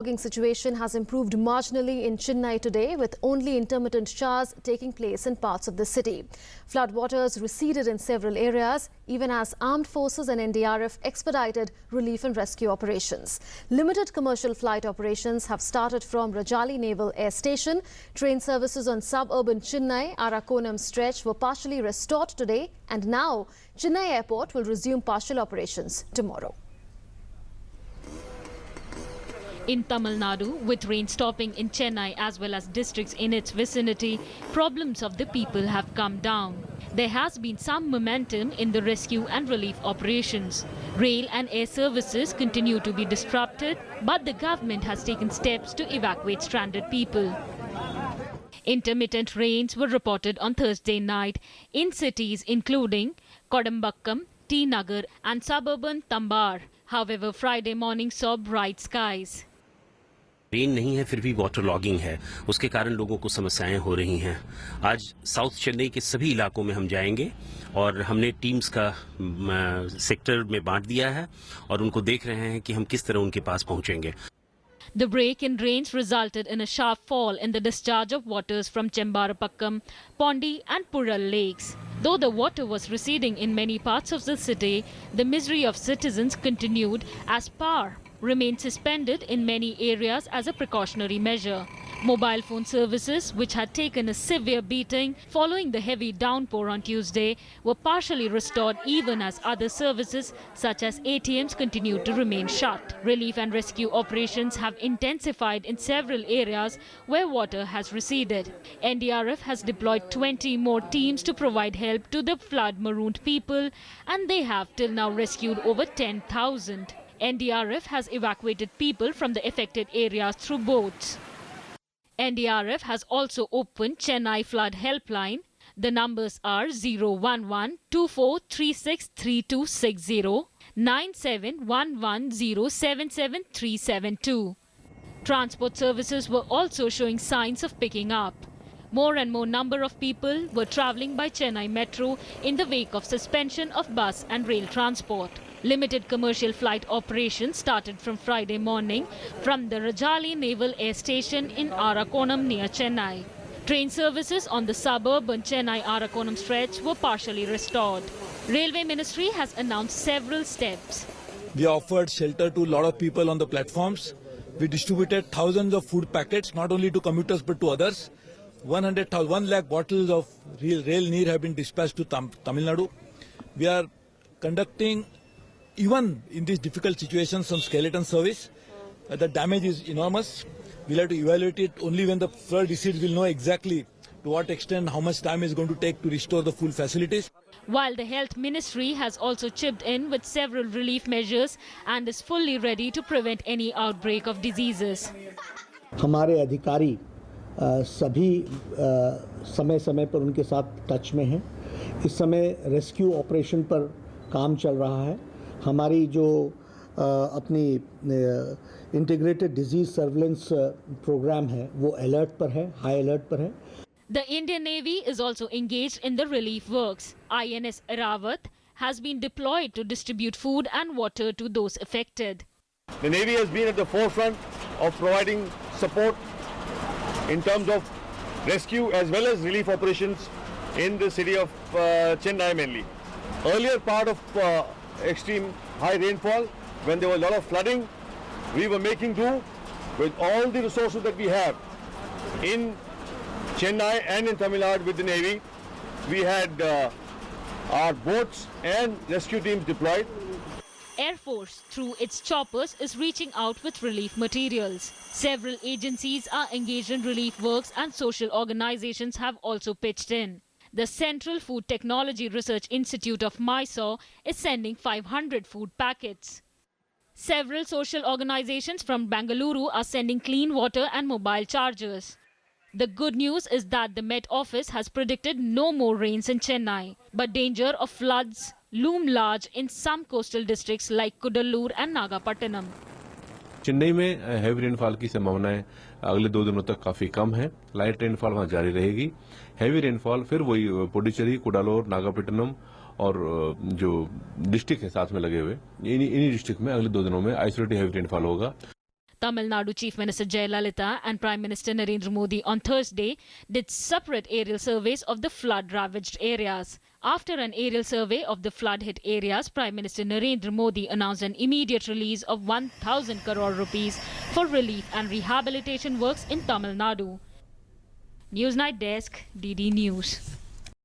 Flooding situation has improved marginally in Chennai today, with only intermittent showers taking place in parts of the city. Floodwaters receded in several areas, even as armed forces and NDRF expedited relief and rescue operations. Limited commercial flight operations have started from Rajali Naval Air Station. Train services on suburban Chennai Arakonam stretch were partially restored today, and now Chennai Airport will resume partial operations tomorrow. In Tamil Nadu, with rain stopping in Chennai as well as districts in its vicinity, problems of the people have come down. There has been some momentum in the rescue and relief operations. Rail and air services continue to be disrupted, but the government has taken steps to evacuate stranded people. Intermittent rains were reported on Thursday night in cities including Kodambakkam, T Nagar and suburban Tambar. However, Friday morning saw bright skies. Rain नहीं है फिर भी water logging है, उसके कारण लोगों को समस्याएं हो रही हैं। आज साउथ चेन्नई के सभी इलाकों में हम जाएंगे और हमने टीम्स का सेक्टर में बांट दिया है और उनको देख रहे हैं कि हम किस तरह उनके पास पहुंचेंगे। The break in rains resulted in a sharp fall in the discharge of waters from Chembarapakkam, Pondi and Pural lakes. Though the water was receding in many parts of the city, the misery of citizens continued as power remained suspended in many areas as a precautionary measure. Mobile phone services, which had taken a severe beating following the heavy downpour on Tuesday, were partially restored even as other services such as ATMs continued to remain shut. Relief and rescue operations have intensified in several areas where water has receded. NDRF has deployed 20 more teams to provide help to the flood-marooned people, and they have till now rescued over 10,000. NDRF has evacuated people from the affected areas through boats. NDRF has also opened Chennai Flood Helpline. The numbers are 011-2436-3260, 9711077372. Transport services were also showing signs of picking up. More and more number of people were travelling by Chennai Metro in the wake of suspension of bus and rail transport. Limited commercial flight operations started from Friday morning from the Rajali Naval Air Station in Arakonam near Chennai. Train services on the suburban Chennai Arakonam stretch were partially restored. Railway Ministry has announced several steps. We offered shelter to a lot of people on the platforms. We distributed thousands of food packets, not only to commuters but to others. 1 lakh bottles of rail neer have been dispatched to Tamil Nadu. We are conducting, even in these difficult situations, some skeleton service. The damage is enormous. We'll have to evaluate it only when the flood recedes. We'll know exactly to what extent, how much time is going to take to restore the full facilities. While the Health Ministry has also chipped in with several relief measures and is fully ready to prevent any outbreak of diseases. हमारे अधिकारी सभी समय समय पर उनके साथ touch में हैं। इस समय रेस्क्यू ऑपरेशन पर काम चल रहा है। हमारी जो अपनी इंटीग्रेटेड डिजीज सर्वेलेंस प्रोग्राम है वो अलर्ट पर है, हाई अलर्ट पर है। The Indian Navy is also engaged in the relief works. INS Rawat has been deployed to distribute food and water to those affected. The Navy has been at the forefront of providing support in terms of rescue as well as relief operations in the city of Chennai mainly. Earlier part of extreme high rainfall, when there was a lot of flooding, we were making do with all the resources that we have in Chennai and in Tamil Nadu with the Navy. We had our boats and rescue teams deployed. Air Force, through its choppers, is reaching out with relief materials. Several agencies are engaged in relief works and social organizations have also pitched in. The Central Food Technology Research Institute of Mysore is sending 500 food packets. Several social organizations from Bengaluru are sending clean water and mobile chargers. The good news is that the Met Office has predicted no more rains in Chennai, but danger of floods loom large in some coastal districts like Kudallur and Nagapattinam. Chennai में heavy rainfall की संभावनाएं अगले 2 दिनों तक काफी कम है। Light rainfall वहां जारी रहेगी। हैवी रेनफॉल फिर वही पुडुचेरी, कुडालोर, नागापट्टिनम और जो डिस्ट्रिक्ट है साथ में लगे हुए इन्हीं डिस्ट्रिक्ट में अगले 2 दिनों में आइसोलेटेड हैवी रेनफॉल होगा। Tamil Nadu Chief Minister Jayalalitha and Prime Minister Narendra Modi on Thursday did separate aerial surveys of the flood-ravaged areas. After an aerial survey of the flood-hit areas, Prime Minister Narendra Modi announced an immediate release of 1,000 crore rupees for relief and rehabilitation works in Tamil Nadu. Newsnight Desk, DD News.